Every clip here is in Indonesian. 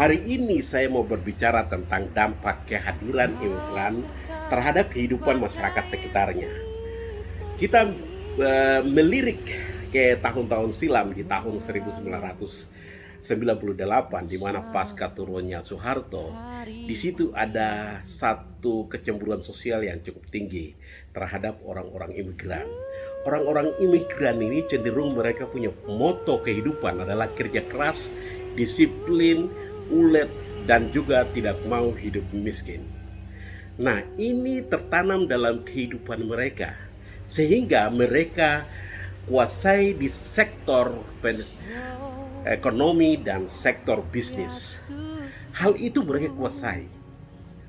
Hari ini saya mau berbicara tentang dampak kehadiran imigran terhadap kehidupan masyarakat sekitarnya. Kita melirik ke tahun-tahun silam di tahun 1998 di mana pasca turunnya Soeharto, di situ ada satu kecemburuan sosial yang cukup tinggi terhadap orang-orang imigran. Orang-orang imigran ini cenderung mereka punya moto kehidupan adalah kerja keras, disiplin, ulet, dan juga tidak mau hidup miskin. Nah, ini tertanam dalam kehidupan mereka sehingga mereka kuasai di sektor ekonomi dan sektor bisnis. Hal itu mereka kuasai.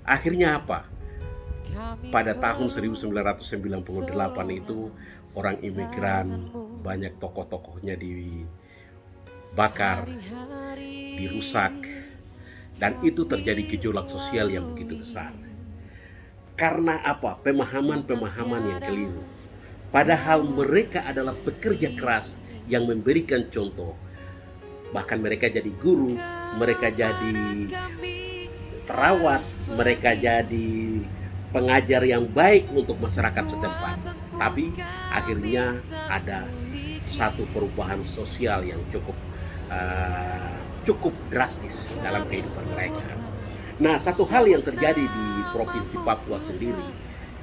Akhirnya apa? Pada tahun 1998 itu orang imigran, banyak tokoh-tokohnya dibakar, dirusak, dan itu terjadi gejolak sosial yang begitu besar. Karena apa? Pemahaman-pemahaman yang keliru. Padahal mereka adalah pekerja keras yang memberikan contoh. Bahkan mereka jadi guru, mereka jadi perawat, mereka jadi pengajar yang baik untuk masyarakat setempat. Tapi akhirnya ada satu perubahan sosial yang cukup drastis dalam kehidupan mereka. Nah, satu hal yang terjadi di Provinsi Papua sendiri,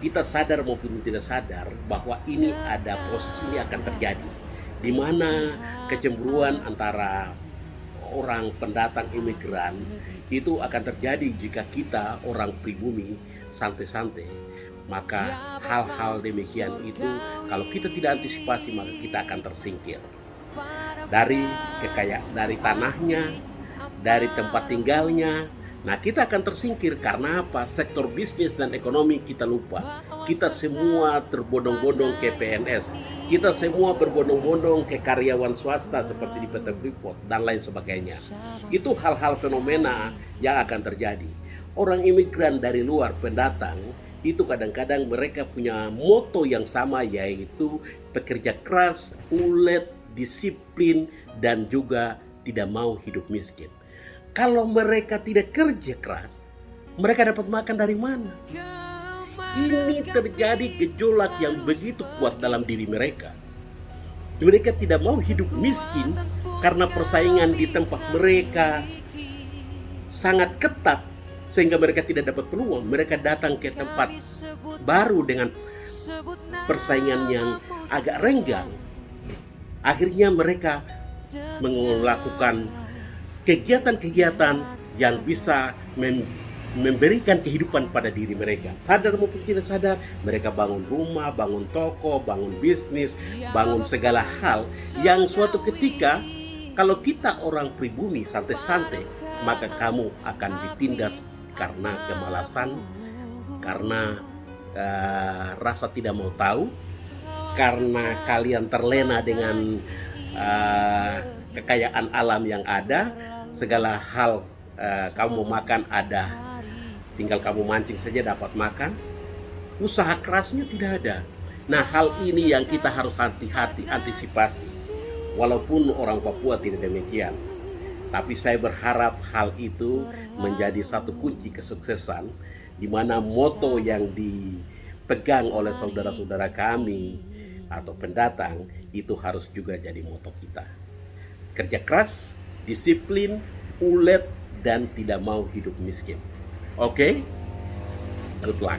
kita sadar maupun tidak sadar bahwa ini ada proses ini akan terjadi, di mana kecemburuan antara orang pendatang imigran itu akan terjadi jika kita orang pribumi santai-santai. Maka hal-hal demikian itu kalau kita tidak antisipasi maka kita akan tersingkir dari kekayaan, dari tanahnya, dari tempat tinggalnya. Nah, kita akan tersingkir karena apa? Sektor bisnis dan ekonomi kita lupa. Kita semua terbondong-bondong ke PNS. Kita semua berbondong-bondong ke karyawan swasta seperti di PT Freeport dan lain sebagainya. Itu hal-hal fenomena yang akan terjadi. Orang imigran dari luar, pendatang, itu kadang-kadang mereka punya moto yang sama, yaitu pekerja keras, ulet, disiplin, dan juga tidak mau hidup miskin. Kalau mereka tidak kerja keras, mereka dapat makan dari mana? Ini terjadi gejolak yang begitu kuat dalam diri mereka. Mereka tidak mau hidup miskin karena persaingan di tempat mereka sangat ketat, sehingga mereka tidak dapat peluang. Mereka datang ke tempat baru dengan persaingan yang agak renggang. Akhirnya mereka melakukan kegiatan-kegiatan yang bisa memberikan kehidupan pada diri mereka. Sadar maupun tidak sadar, mereka bangun rumah, bangun toko, bangun bisnis, bangun segala hal yang suatu ketika kalau kita orang pribumi santai-santai, maka kamu akan ditindas karena kemalasan, karena rasa tidak mau tahu, karena kalian terlena dengan kekayaan alam yang ada. Segala hal kamu mau makan ada, tinggal kamu mancing saja dapat makan. Usaha kerasnya tidak ada. Nah, hal ini yang kita harus hati-hati antisipasi. Walaupun orang Papua tidak demikian, tapi saya berharap hal itu menjadi satu kunci kesuksesan, di mana moto yang dipegang oleh saudara-saudara kami atau pendatang itu harus juga jadi moto kita. Kerja keras, disiplin, ulet, dan tidak mau hidup miskin. Oke? Good luck.